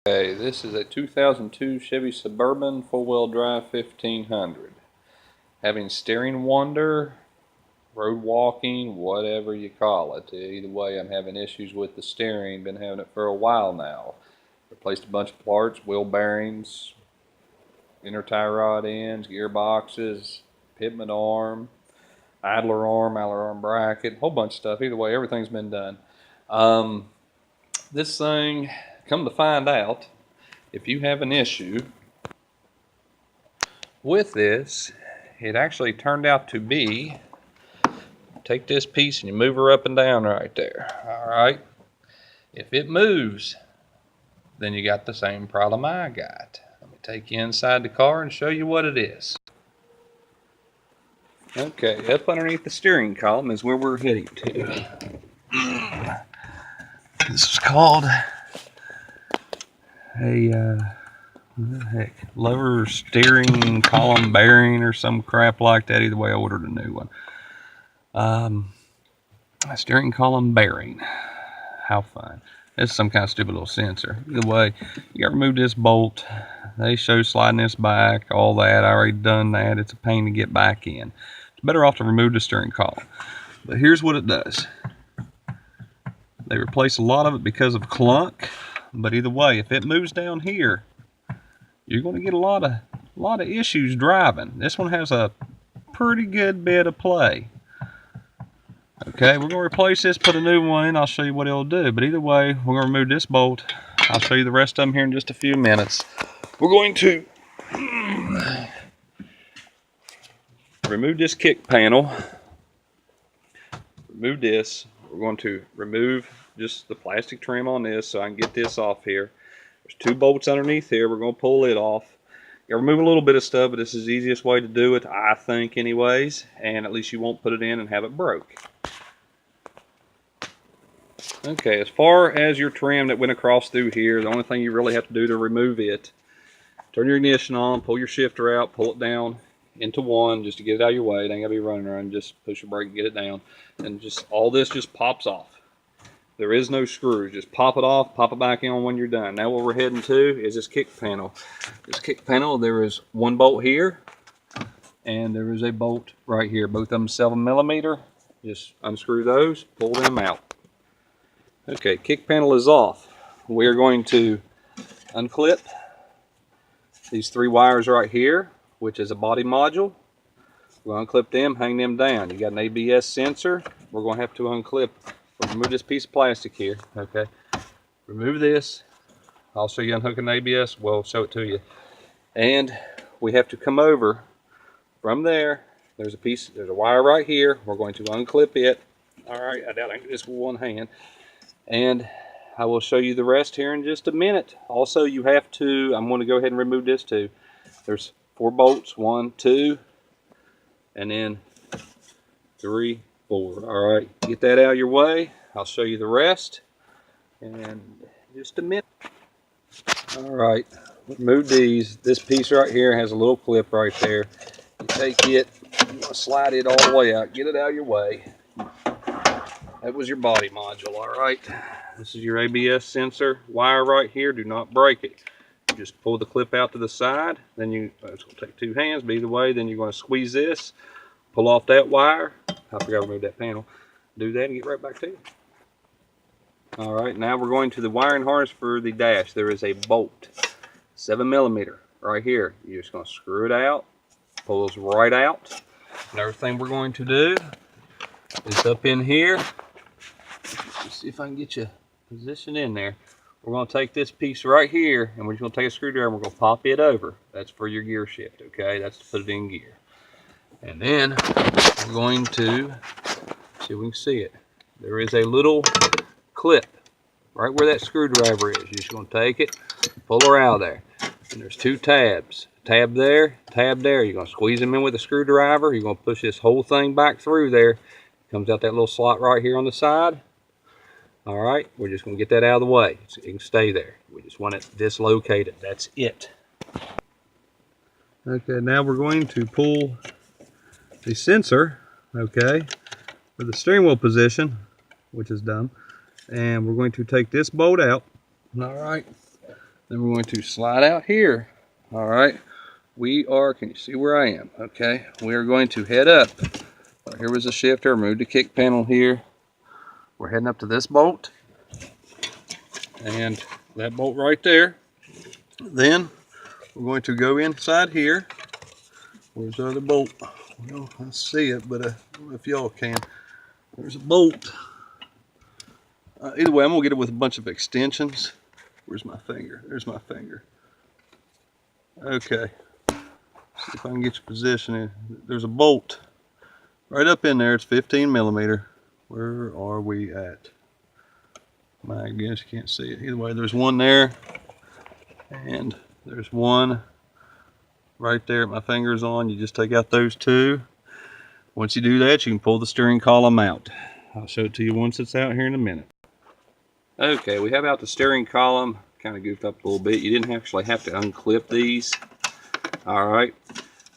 Okay, this is a 2002 Chevy Suburban 4-wheel drive 1500. Having steering wonder, road walking, whatever you call it. Either way, I'm having issues with the steering. Been having it for a while now. Replaced a bunch of parts, wheel bearings, inner tie rod ends, gearboxes, pitman arm, idler arm bracket, whole bunch of stuff. Either way, everything's been done. This thing, come to find out, if you have an issue with this, it actually turned out to be, take this piece and you move her up and down right there. Alright, if it moves, then you got the same problem I got. Let me take you inside the car and show you what it is. Okay, up underneath the steering column is where we're heading to. This is called a what the heck, lower steering column bearing or some crap like that. Either way, I ordered a new one. A steering column bearing. How fun. It's some kind of stupid little sensor. Either way, you gotta remove this bolt. They show sliding this back, all that. I already done that. It's a pain to get back in. It's better off to remove the steering column. But here's what it does. They replace a lot of it because of clunk. But either way, if it moves down here, you're going to get a lot of issues driving. This one has a pretty good bit of play. Okay, we're going to replace this, put a new one in. I'll show you what it'll do. But either way, we're going to remove this bolt. I'll show you the rest of them here in just a few minutes. We're going to remove this kick panel. Remove this. We're going to remove just the plastic trim on this so I can get this off here. There's two bolts underneath here. We're going to pull it off. You remove a little bit of stuff, but this is the easiest way to do it, I think anyways, and at least you won't put it in and have it broke. Okay, as far as your trim that went across through here, the only thing you really have to do to remove it, turn your ignition on, pull your shifter out, pull it down into one just to get it out of your way. It ain't gotta be running around, just push your brake and get it down. And just all this just pops off. There is no screws. Just pop it off, pop it back in when you're done. Now what we're heading to is this kick panel. This kick panel, there is one bolt here, and there is a bolt right here. Both of them 7mm. Just unscrew those, pull them out. Okay, kick panel is off. We are going to unclip these three wires right here, which is a body module. We're going to unclip them, hang them down. You got an ABS sensor. We're going to have to unclip. Remove this piece of plastic here, okay? Remove this. I'll show you unhooking the ABS. We'll show it to you. And we have to come over from there. There's a wire right here. We're going to unclip it. All right, I doubt I can do this with one hand. And I will show you the rest here in just a minute. Also, you have to, I'm going to go ahead and remove this too. There's 4 bolts, 1, 2, and then 3, 4. All right, get that out of your way. I'll show you the rest in just a minute. All right, remove these. This piece right here has a little clip right there. You take it, you want to slide it all the way out. Get it out of your way. That was your body module. All right, this is your ABS sensor wire right here. Do not break it. You just pull the clip out to the side. Then it's going to take 2 hands, but either way, then you're going to squeeze this. Pull off that wire. I forgot to remove that panel. Do that and get right back to you. Alright, now we're going to the wiring harness for the dash. There is a bolt, 7mm, right here. You're just going to screw it out, pull those right out. Another thing we're going to do is up in here. Let's see if I can get you positioned in there. We're going to take this piece right here and we're just going to take a screwdriver and we're going to pop it over. That's for your gear shift, okay? That's to put it in gear. And then we're going to see if we can see it. There is a little clip right where that screwdriver is. You're just going to take it, pull her out of there. And there's 2 tabs. Tab there, tab there. You're going to squeeze them in with a screwdriver. You're going to push this whole thing back through there. Comes out that little slot right here on the side. All right, we're just going to get that out of the way so it can stay there. We just want it dislocated. That's it. Okay, now we're going to pull the sensor, okay, for the steering wheel position, which is dumb, and we're going to take this bolt out. All right, Then we're going to slide out here. All right. We are, can you see where I am? Okay. We are going to head up. Here was the shifter. Remove the kick panel here. We're heading up to this bolt. And that bolt right there. Then we're going to go inside here. Where's the other bolt? Well, I see it, but I don't know if y'all can. There's a bolt. Either way, I'm going to get it with a bunch of extensions. Where's my finger? There's my finger. Okay. See if I can get your position in. There's a bolt right up in there. It's 15 millimeter. Where are we at? My goodness, you can't see it. Either way, there's one there. And there's one right there my finger's on. You just take out those two. Once you do that, you can pull the steering column out. I'll show it to you once it's out here in a minute. Okay, we have out the steering column. Kind of goofed up a little bit. You didn't actually have to unclip these. Alright.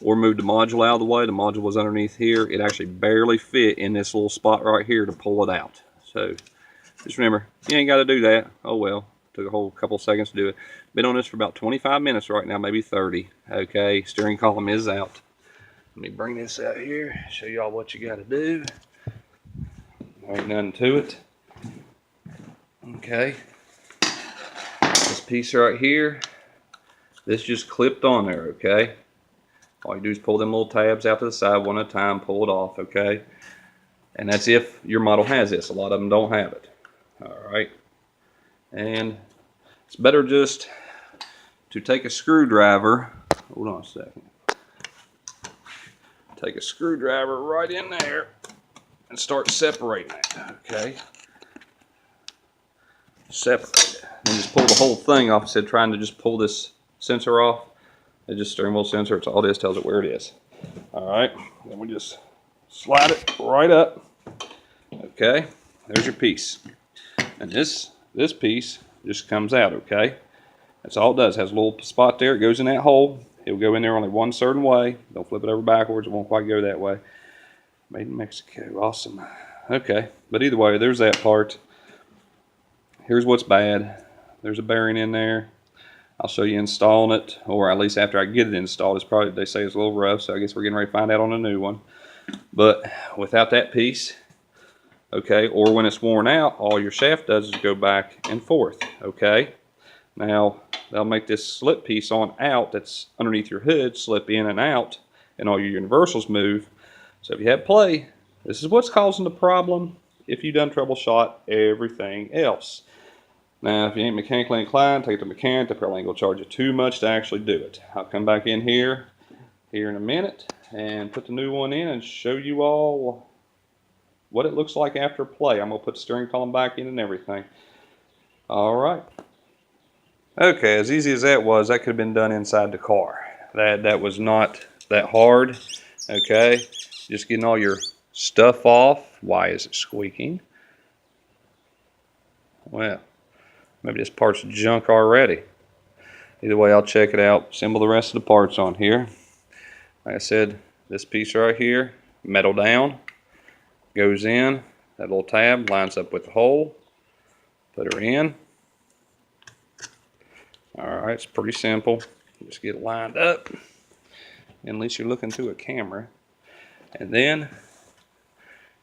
Or move the module out of the way. The module was underneath here. It actually barely fit in this little spot right here to pull it out. So, just remember, you ain't got to do that. Oh well. Took a whole couple seconds to do it. Been on this for about 25 minutes right now, maybe 30. Okay, steering column is out. Let me bring this out here, show y'all what you got to do. There ain't nothing to it. Okay. This piece right here, this just clipped on there, okay? All you do is pull them little tabs out to the side one at a time, pull it off, okay? And that's if your model has this. A lot of them don't have it. Alright. And it's better just to take a screwdriver. Hold on a second. Take a screwdriver right in there and start separating it. Okay. Separate it. And just pull the whole thing off instead of trying to just pull this sensor off. It's just steering wheel sensor. It's all this tells it where it is. Alright. Then we just slide it right up. Okay. There's your piece. And this piece just comes out, okay? That's all it does. It has a little spot there. It goes in that hole. It'll go in there only one certain way. Don't flip it over backwards. It won't quite go that way. Made in Mexico. Awesome. Okay. But either way, there's that part. Here's what's bad. There's a bearing in there. I'll show you installing it, or at least after I get it installed. It's probably, they say it's a little rough, so I guess we're getting ready to find out on a new one. But without that piece, okay, or when it's worn out, all your shaft does is go back and forth, okay? Now, they'll make this slip piece on out that's underneath your hood slip in and out, and all your universals move. So if you have play, this is what's causing the problem if you done troubleshot everything else. Now, if you ain't mechanically inclined, take it to a mechanic. They probably ain't going to charge you too much to actually do it. I'll come back in here in a minute and put the new one in and show you all what it looks like after play. I'm going to put the steering column back in and everything. Alright. Okay, as easy as that was, that could have been done inside the car. That was not that hard. Okay, just getting all your stuff off. Why is it squeaking? Well, maybe this part's junk already. Either way, I'll check it out. Assemble the rest of the parts on here. Like I said, this piece right here, metal down, goes in. That little tab lines up with the hole. Put her in. Alright, it's pretty simple. Just get it lined up. At least you're looking through a camera. And then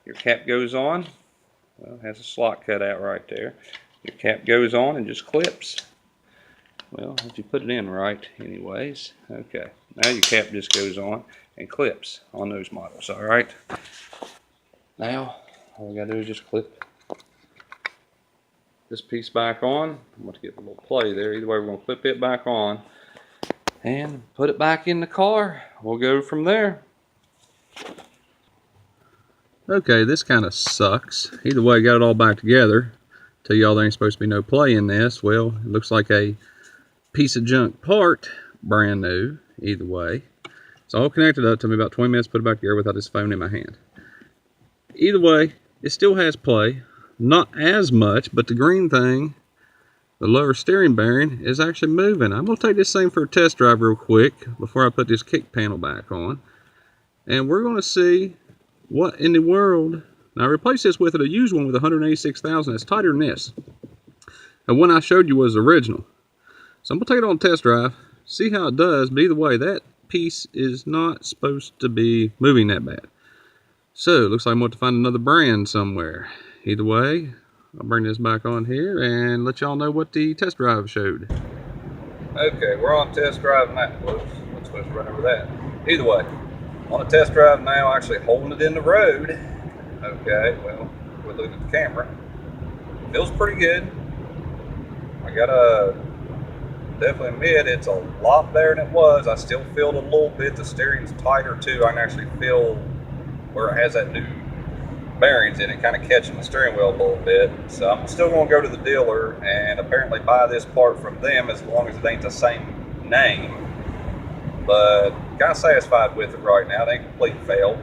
your cap goes on. Well, it has a slot cut out right there. Your cap goes on and just clips. Well, if you put it in right anyways. Okay, now your cap just goes on and clips on those models. Alright. Now, all we gotta do is just clip this piece back on. I'm going to get a little play there. Either way, we're going to clip it back on and put it back in the car. We'll go from there. Okay, this kind of sucks. Either way, got it all back together. Tell y'all there ain't supposed to be no play in this. Well, it looks like a piece of junk part, brand new. Either way, it's all connected up. Took me about 20 minutes to put it back together without this phone in my hand. Either way, it still has play. Not as much, but the green thing, the lower steering bearing, is actually moving. I'm going to take this thing for a test drive real quick before I put this kick panel back on. And we're going to see what in the world. Now I replaced this with a used one with 186,000. It's tighter than this. And one I showed you was original. So I'm gonna take it on a test drive, see how it does, but either way, that piece is not supposed to be moving that bad. So it looks like I'm going to find another brand somewhere. Either way, I'll bring this back on here and let y'all know what the test drive showed. Okay, we're on test drive now. Whoops, I'm supposed to run over that. Either way, on a test drive now, actually holding it in the road. Okay, well, we're looking at the camera. Feels pretty good. I gotta definitely admit it's a lot better than it was. I still feel it a little bit. The steering's tighter too. I can actually feel where it has that new bearings in it, kind of catching the steering wheel a little bit. So I'm still going to go to the dealer and apparently buy this part from them, as long as it ain't the same name. But kind of satisfied with it right now. It ain't complete fail,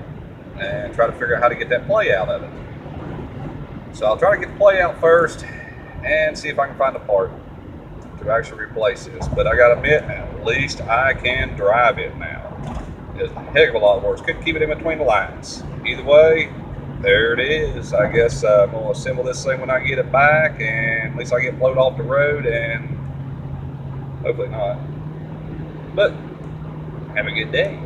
and try to figure out how to get that play out of it. So I'll try to get the play out first and see if I can find a part to actually replace this. But I gotta admit, at least I can drive it now. It's a heck of a lot worse. Couldn't keep it in between the lines. Either way, there it is. I guess I'm gonna assemble this thing when I get it back, and at least I get blowed off the road, and hopefully not. But have a good day.